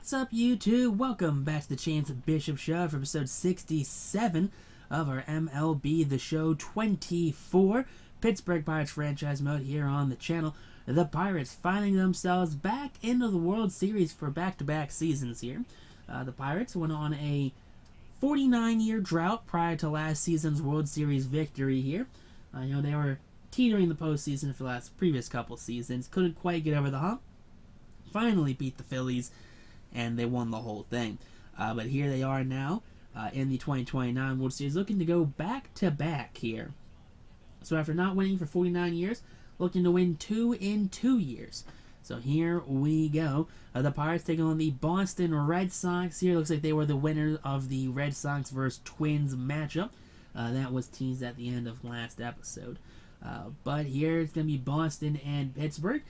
What's up, YouTube? Welcome back to the Chance Bishop Show for episode 67 of our MLB The Show 24 Pittsburgh Pirates franchise mode here on the channel. The Pirates finding themselves back into the World Series for back-to-back seasons here. The Pirates went on a 49-year drought prior to last season's World Series victory here. They were teetering the postseason for the previous couple seasons. Couldn't quite get over the hump. Finally beat the Phillies, and they won the whole thing. But here they are now in the 2029 World Series, looking to go back-to-back here. So after not winning for 49 years, looking to win 2 in 2 years. So here we go. The Pirates taking on the Boston Red Sox here. Looks like they were the winners of the Red Sox versus Twins matchup. That was teased at the end of last episode. But here it's going to be Boston and Pittsburgh.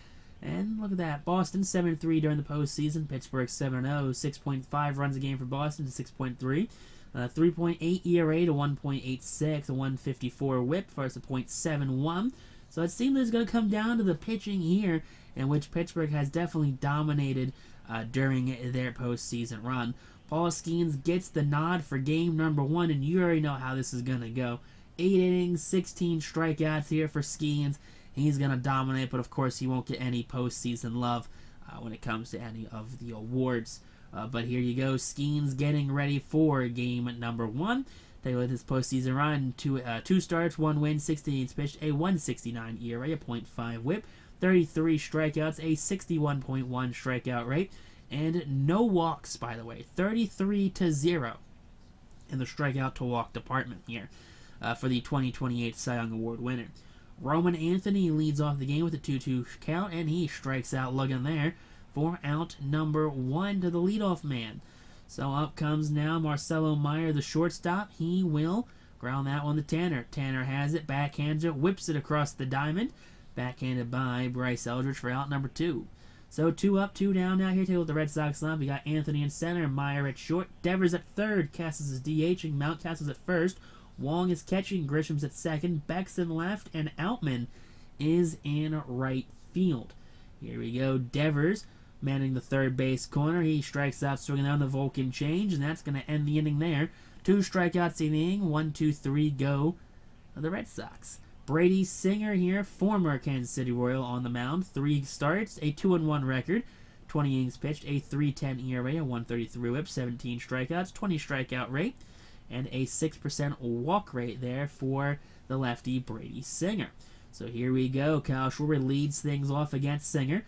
And look at that. Boston 7-3 during the postseason. Pittsburgh 7-0. 6.5 runs a game for Boston to 6.3. 3.8 ERA to 1.86. A 154 whip versus a .71. So it seems it's going to come down to the pitching here, in which Pittsburgh has definitely dominated during their postseason run. Paul Skenes gets the nod for game number 1, and you already know how this is going to go. 8 innings, 16 strikeouts here for Skenes. He's going to dominate, but of course he won't get any postseason love when it comes to any of the awards. But here you go, Skenes getting ready for game number 1. Take a look at this postseason run. 2 starts, 1 win, 16 innings pitched, a 169 ERA, a .5 whip, 33 strikeouts, a 61.1 strikeout rate, and no walks, by the way. 33-0 in the strikeout to walk department here for the 2028 Cy Young Award winner. Roman Anthony leads off the game with a 2-2 count, and he strikes out looking there for out number 1 to the leadoff man. So up comes now Marcelo Meyer, the shortstop. He will ground that one to Tanner. Tanner has it, backhands it, whips it across the diamond. Backhanded by Bryce Eldridge for out number 2. So 2 up, 2 down now here. Take a look at the Red Sox lineup. We got Anthony in center, Meyer at short, Devers at third, Cassis is DHing, Mountcastle's at first, Wong is catching, Grisham's at second, Beck's in left, and Outman is in right field. Here we go. Devers manning the third base corner. He strikes out, swinging down the Vulcan change, and that's going to end the inning there. 2 strikeouts in the inning. 1, 2, 3 go the Red Sox. Brady Singer here, former Kansas City Royal, on the mound. 3 starts, a 2-1 record. 20 innings pitched, a 3.10 ERA, a 133 whip, 17 strikeouts, 20 strikeout rate, and a 6% walk rate there for the lefty Brady Singer. So here we go. Kyle Schwarber leads things off against Singer.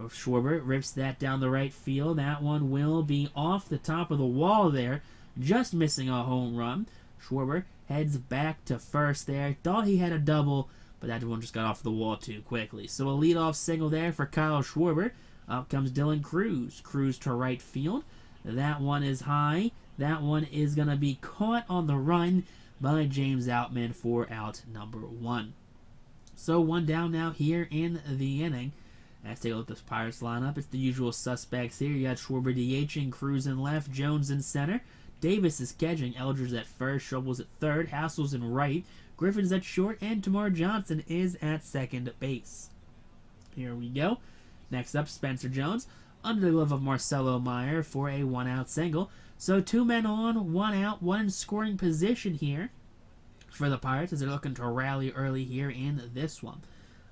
Schwarber rips that down the right field. That one will be off the top of the wall there, just missing a home run. Schwarber heads back to first there. Thought he had a double, but that one just got off the wall too quickly. So a leadoff single there for Kyle Schwarber. Up comes Dylan Cruz. Cruz to right field. That one is high. That one is going to be caught on the run by James Outman for out number 1. So 1 down now here in the inning. Let's take a look at this Pirates lineup. It's the usual suspects here. You got Schwarber DHing, Cruz in left, Jones in center. Davis is catching, Eldridge at first, Schobel's at third, Hassel's in right, Griffin's at short, and Tamar Johnson is at second base. Here we go. Next up, Spencer Jones under the glove of Marcelo Meyer for a 1-out single. So 2 men on, 1 out, 1 in scoring position here for the Pirates as they're looking to rally early here in this one.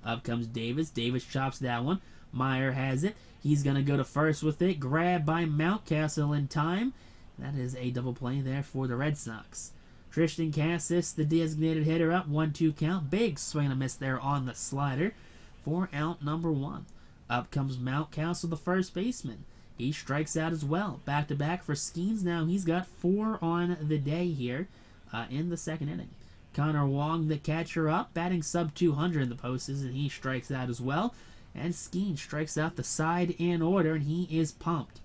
Up comes Davis. Davis chops that one. Meyer has it. He's going to go to first with it. Grabbed by Mountcastle in time. That is a double play there for the Red Sox. Tristan Cassis, the designated hitter, up 1-2 count. Big swing and a miss there on the slider for out number 1. Up comes Mountcastle, the first baseman. He strikes out as well. Back-to-back for Skenes. Now he's got 4 on the day here in the second inning. Connor Wong, the catcher, up, batting sub 200 in the postseason, and he strikes out as well. And Skenes strikes out the side in order, and he is pumped.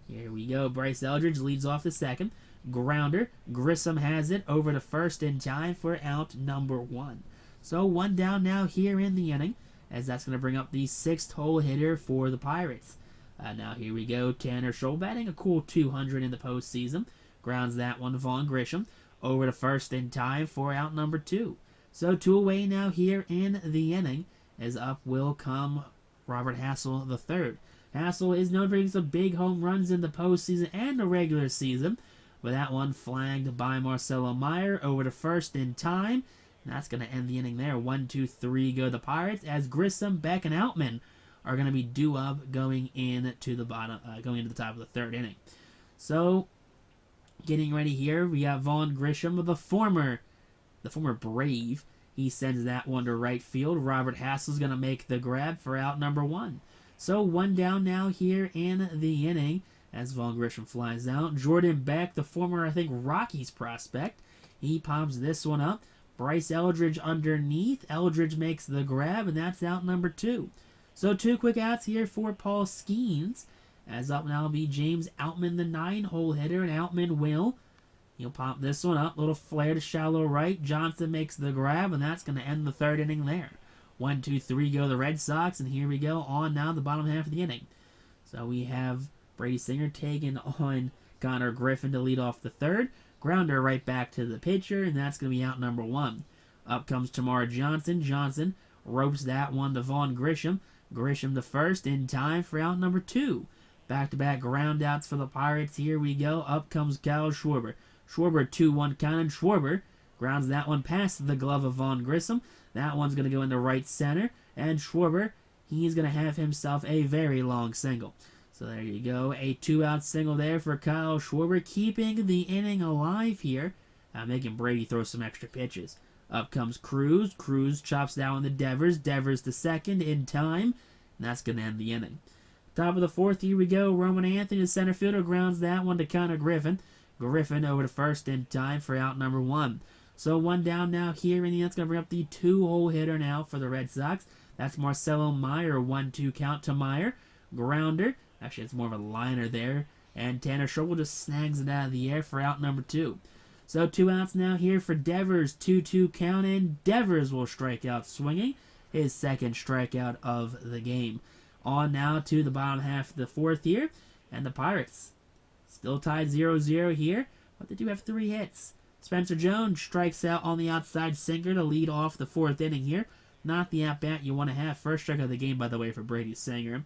Here we go. Bryce Eldridge leads off the second. Grounder. Grissom has it over to first in time for out number 1. So 1 down now here in the inning, as that's going to bring up the 6th hole hitter for the Pirates. Now here we go. Tanner Scholl batting a cool 200 in the postseason. Grounds that one to Vaughn Grisham. Over to first in time for out number 2. So 2 away now here in the inning, as up will come Robert Hassel III. Hassel is known for hitting some big home runs in the postseason and the regular season, but that one flagged by Marcelo Meyer over to first in time. And that's going to end the inning there. 1-2-3 go the Pirates as Grissom, Beck, and Outman are going to be due up going into the top of the third inning. So, getting ready here, we got Vaughn Grissom, the former Brave. He sends that one to right field. Robert Hassel's going to make the grab for out number 1. So, 1 down now here in the inning as Vaughn Grissom flies out. Jordan Beck, the former, I think, Rockies prospect, he pops this one up. Bryce Eldridge underneath. Eldridge makes the grab, and that's out number 2. So 2 quick outs here for Paul Skenes. As up now will be James Outman, the 9-hole hitter, and Outman he'll pop this one up. Little flare to shallow right. Johnson makes the grab, and that's going to end the third inning there. 1-2-3 go the Red Sox, and here we go on now the bottom half of the inning. So we have Brady Singer taking on Connor Griffin to lead off the third. Grounder right back to the pitcher, and that's going to be out number 1. Up comes Tamar Johnson. Johnson ropes that one to Vaughn Grissom. Grisham to first in time for out number 2. Back-to-back ground outs for the Pirates. Here we go. Up comes Kyle Schwarber. Schwarber 2-1 count, and Schwarber grounds that one past the glove of Vaughn Grissom. That one's going to go into right center, and Schwarber, he's going to have himself a very long single. So there you go. A 2-out single there for Kyle Schwarber, keeping the inning alive here, making Brady throw some extra pitches. Up comes Cruz. Cruz chops down the Devers. Devers to second in time. And that's going to end the inning. Top of the 4th, here we go. Roman Anthony, the center fielder, grounds that one to Connor Griffin. Griffin over to first in time for out number 1. So 1 down now here, and that's going to bring up the 2-hole hitter now for the Red Sox. That's Marcelo Meyer. 1-2 count to Meyer. Grounder. Actually, it's more of a liner there. And Tanner Schobel just snags it out of the air for out number 2. So 2 outs now here for Devers. 2-2 count, and Devers will strike out swinging. His second strikeout of the game. On now to the bottom half of the 4th here. And the Pirates still tied 0-0 here, but they do have 3 hits. Spencer Jones strikes out on the outside sinker to lead off the 4th inning here. Not the at-bat you want to have. First strike of the game, by the way, for Brady Singer.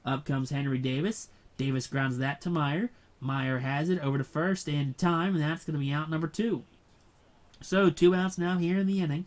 Up comes Henry Davis. Davis grounds that to Meyer. Meyer has it over to first in time, and that's going to be out number 2. So 2 outs now here in the inning.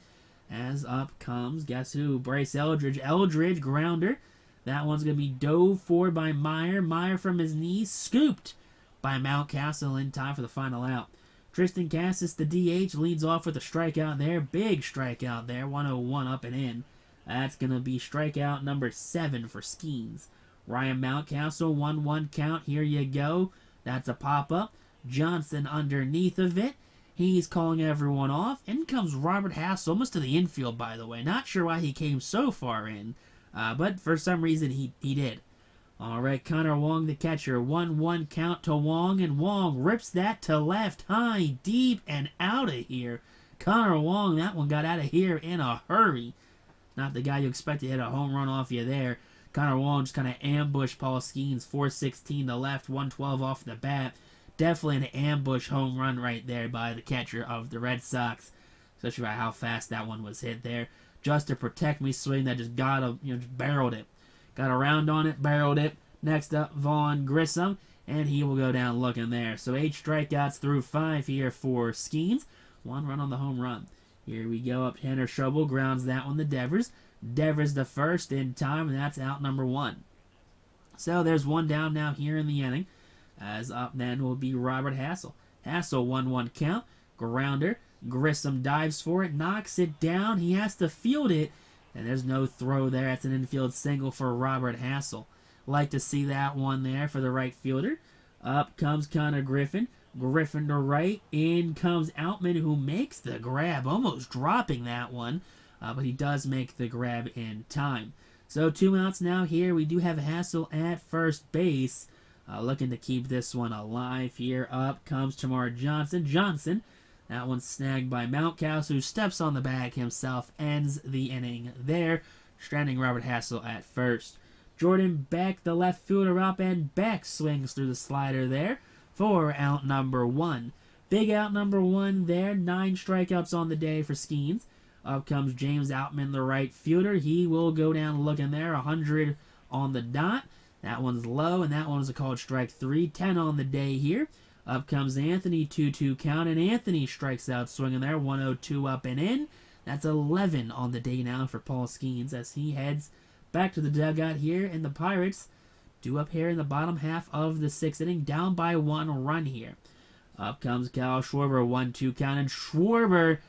As up comes, guess who? Bryce Eldridge. Eldridge grounder. That one's going to be dove for by Meyer. Meyer from his knees, scooped by Mountcastle in time for the final out. Tristan Cassis, the DH, leads off with a strikeout there. Big strikeout there. 101 up and in. That's going to be strikeout number 7 for Skenes. Ryan Mountcastle, 1-1 count. Here you go. That's a pop-up. Johnson underneath of it. He's calling everyone off. In comes Robert Hassel, almost to the infield, by the way. Not sure why he came so far in, but for some reason he did. All right, Connor Wong, the catcher. 1-1 count to Wong, and Wong rips that to left, high, deep, and out of here. Connor Wong, that one got out of here in a hurry. Not the guy you expect to hit a home run off you there. Connor Wong just kind of ambushed Paul Skenes. 416 to left, 112 off the bat. Definitely an ambush home run right there by the catcher of the Red Sox, especially by how fast that one was hit there. Just to protect me swing that just just barreled it. Got around on it, barreled it. Next up, Vaughn Grissom, and he will go down looking there. So 8 strikeouts through 5 here for Skenes. 1 run on the home run. Here we go up. Tanner Schobel grounds that one to Devers. Devers the first in time, and that's out number 1. So there's 1 down now here in the inning. As up then will be Robert Hassel. Hassel 1-1 count. Grounder. Grissom dives for it, knocks it down. He has to field it, and there's no throw there. That's an infield single for Robert Hassel. Like to see that one there for the right fielder. Up comes Connor Griffin. Griffin to right. In comes Outman, who makes the grab, almost dropping that one. But he does make the grab in time. So 2 outs now here. We do have Hassel at first base. Looking to keep this one alive here. Up comes Tamar Johnson. Johnson, that one's snagged by Mountcastle, who steps on the bag himself, ends the inning there, stranding Robert Hassel at first. Jordan Beck, the left fielder, up, and Beck swings through the slider there for out number 1. Big out number 1 there. 9 strikeouts on the day for Skenes. Up comes James Outman, the right fielder. He will go down looking there. 100 on the dot. That one's low, and that one is a called strike 3. 10 on the day here. Up comes Anthony, 2-2 count, and Anthony strikes out swinging there, 1-0-2 up and in. That's 11 on the day now for Paul Skenes as he heads back to the dugout here, and the Pirates due up here in the bottom half of the 6th inning, down by 1 run here. Up comes Kyle Schwarber, 1-2 count, and Schwarber,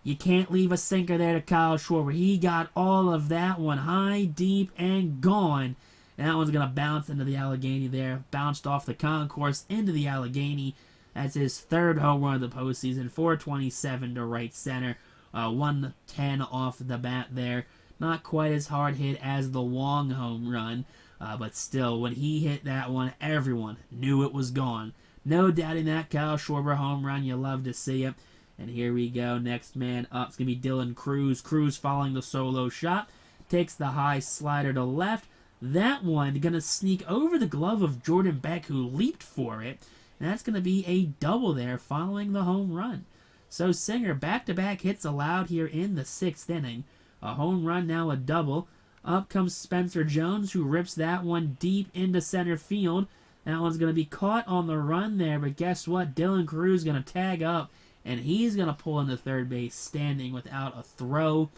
you can't leave a sinker there to Kyle Schwarber. He got all of that one high, deep, and gone. And that one's going to bounce into the Allegheny there. Bounced off the concourse into the Allegheny. That's his 3rd home run of the postseason. 427 to right center. 110 off the bat there. Not quite as hard hit as the Wong home run. But still, when he hit that one, everyone knew it was gone. No doubting that Kyle Schwarber home run. You love to see it. And here we go. Next man up is going to be Dylan Cruz. Cruz following the solo shot. Takes the high slider to left. That one going to sneak over the glove of Jordan Beck, who leaped for it. And that's going to be a double there following the home run. So Singer, back-to-back hits allowed here in the 6th inning. A home run, now a double. Up comes Spencer Jones, who rips that one deep into center field. That one's going to be caught on the run there, but guess what? Dylan Cruz is going to tag up, and he's going to pull into third base standing without a throw.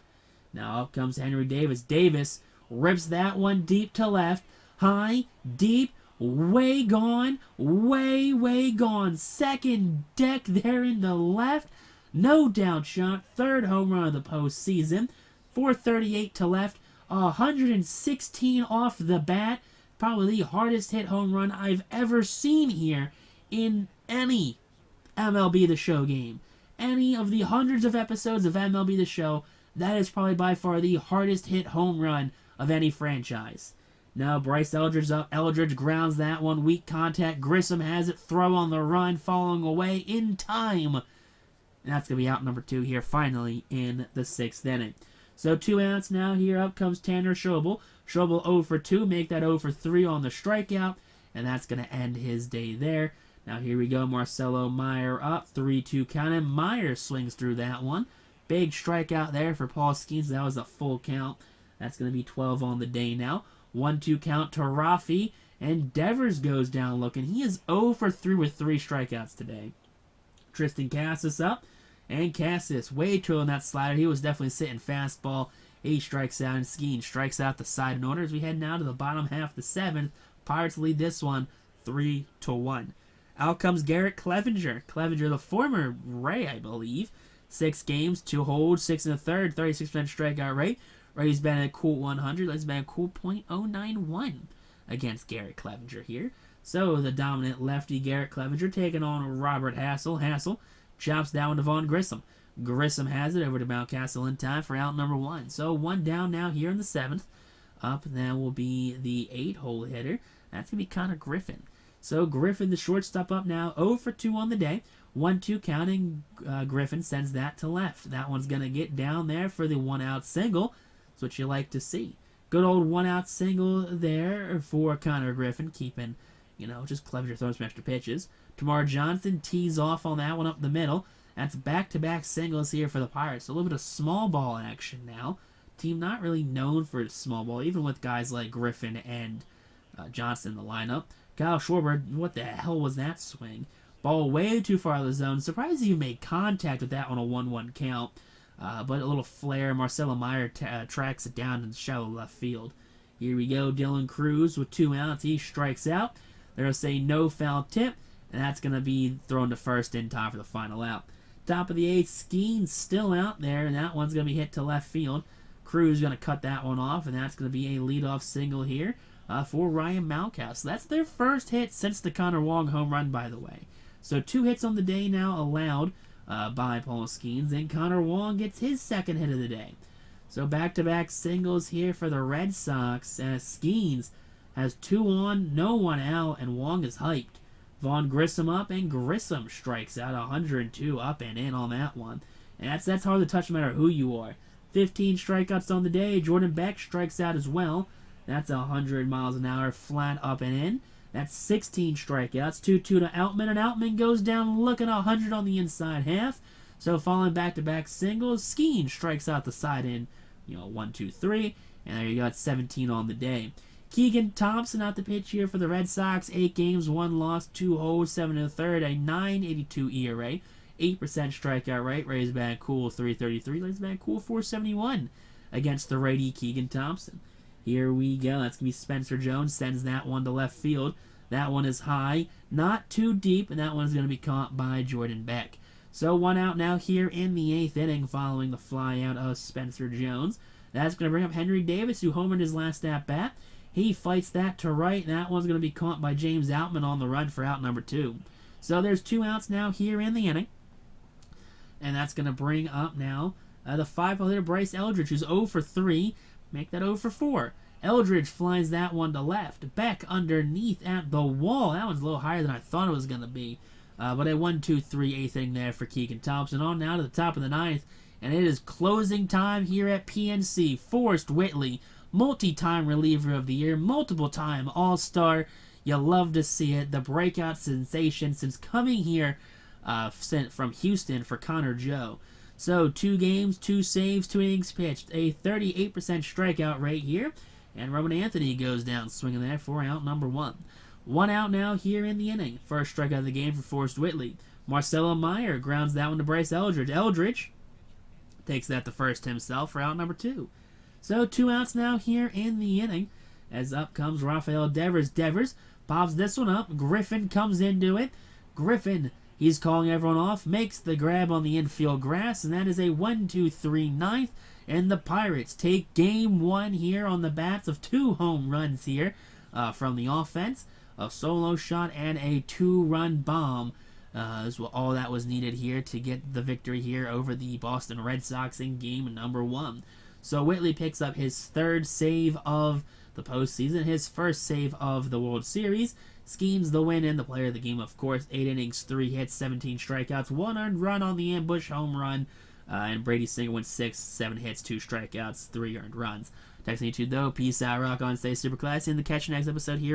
Now up comes Henry Davis. Davis rips that one deep to left. High, deep, way gone, way gone. Second deck there in the left. No doubt shot. 3rd home run of the postseason. 438 to left. 116 off the bat. Probably the hardest hit home run I've ever seen here in any MLB The Show game. Any of the hundreds of episodes of MLB The Show, that is probably by far the hardest hit home run of any franchise. Now Bryce Eldridge up. Eldridge grounds that one. Weak contact. Grissom has it. Throw on the run. Falling away in time. And that's going to be out number 2 here finally in the 6th inning. So 2 outs now. Here up comes Tanner Schobel. Schobel 0 for 2. Make that 0 for 3 on the strikeout. And that's going to end his day there. Now here we go. Marcelo Meyer up. 3-2 count. And Meyer swings through that one. Big strikeout there for Paul Skenes. That was a full count. That's going to be 12 on the day now. 1-2 count to Rafi. And Devers goes down looking. He is 0 for 3 with 3 strikeouts today. Tristan Cassis up. And Cassis way trailing that slider. He was definitely sitting fastball. He strikes out, and Skenes strikes out the side in order as we head now to the bottom half of the 7th. Pirates lead this one 3-1. Out comes Garrett Clevenger. Clevenger, the former Ray, I believe. 6 games, 2 holds, 6 1/3, 36% strikeout rate. Ray's been a cool 100. He's been a cool .091 against Garrett Clevenger here. So the dominant lefty Garrett Clevenger taking on Robert Hassel. Hassel chops down to Vaughn Grissom. Grissom has it over to Mountcastle in time for out number 1. So 1 down now here in the 7th. Up that will be the 8-hole hitter. That's going to be Connor Griffin. So Griffin, the shortstop, up now 0 for 2 on the day. 1-2 counting. Griffin sends that to left. That one's going to get down there for the 1-out single. That's what you like to see. Good old 1-out single there for Connor Griffin, keeping, just Clevenger throwing some extra pitches. Tamar Johnson tees off on that one up the middle. That's back-to-back singles here for the Pirates. A little bit of small ball action now. Team not really known for its small ball, even with guys like Griffin and Johnson in the lineup. Kyle Schwarber, what the hell was that swing? Ball way too far out of the zone. Surprised he made contact with that on a 1-1 count. But a little flare. Marcelo Meyer tracks it down in shallow left field. Here we go. Dylan Cruz with 2 outs. He strikes out. They're going to say no foul tip. And that's going to be thrown to first in time for the final out. Top of the 8th, Skenes still out there. And that one's going to be hit to left field. Cruz is going to cut that one off. And that's going to be a leadoff single here for Ryan Mountcastle. That's their first hit since the Connor Wong home run, by the way. So 2 hits on the day now allowed by Paul Skenes. Then Connor Wong gets his 2nd hit of the day. So back-to-back singles here for the Red Sox. As Skenes has 2 on, no 1 out, and Wong is hyped. Vaughn Grissom up, and Grissom strikes out 102 up and in on that one. And that's hard to touch no matter who you are. 15 strikeouts on the day. Jordan Beck strikes out as well. That's 100 miles an hour flat up and in. That's 16 strikeouts. 2-2 to Outman, and Outman goes down looking 100 on the inside half. So following back-to-back singles, Skenes strikes out the side in, 1, 2, 3. And there you go, it's 17 on the day. Keegan Thompson out the pitch here for the Red Sox. 8 games, 1 loss, 2 holds, 7 1/3, a 9.82 ERA, 8% strikeout rate. Rays batting cool 333. Rays batting cool 471 against the righty Keegan Thompson. Here we go. That's going to be Spencer Jones. Sends that one to left field. That one is high, not too deep, and that one is going to be caught by Jordan Beck. So 1 out now here in the 8th inning following the fly out of Spencer Jones. That's going to bring up Henry Davis, who homered his last at-bat. He fights that to right, and that one's going to be caught by James Outman on the run for out number 2. So there's 2 outs now here in the inning. And that's going to bring up now the 5-hole hitter Bryce Eldridge, who's 0 for 3. Make that 0 for 4. Eldridge flies that one to left. Beck underneath at the wall. That one's a little higher than I thought it was going to be. But a 1-2-3 8th inning there for Keegan Thompson. On now to the top of the 9th. And it is closing time here at PNC. Forrest Whitley, multi-time reliever of the year, multiple-time All-Star. You love to see it. The breakout sensation since coming here sent from Houston for Connor Joe. So 2 games, 2 saves, 2 innings pitched. A 38% strikeout rate here. And Roman Anthony goes down swinging there for out number 1. 1 out now here in the inning. First strikeout of the game for Forrest Whitley. Marcelo Meyer grounds that one to Bryce Eldridge. Eldridge takes that to first himself for out number 2. So 2 outs now here in the inning. As up comes Rafael Devers. Devers pops this one up. Griffin comes into it. Griffin, he's calling everyone off, makes the grab on the infield grass, and that is a 1-2-3 9th. And the Pirates take game 1 here on the bats of 2 home runs here from the offense. A solo shot and a 2-run bomb is all that was needed here to get the victory here over the Boston Red Sox in game number 1. So Whitley picks up his 3rd save of the postseason, his 1st save of the World Series. Skenes the win and the player of the game, of course. 8 innings, 3 hits, 17 strikeouts, 1 earned run on the ambush home run. And Brady Singer went 6, 7 hits, 2 strikeouts, 3 earned runs. Texting you though. Peace out, rock on, stay super classy, and catch you next episode here.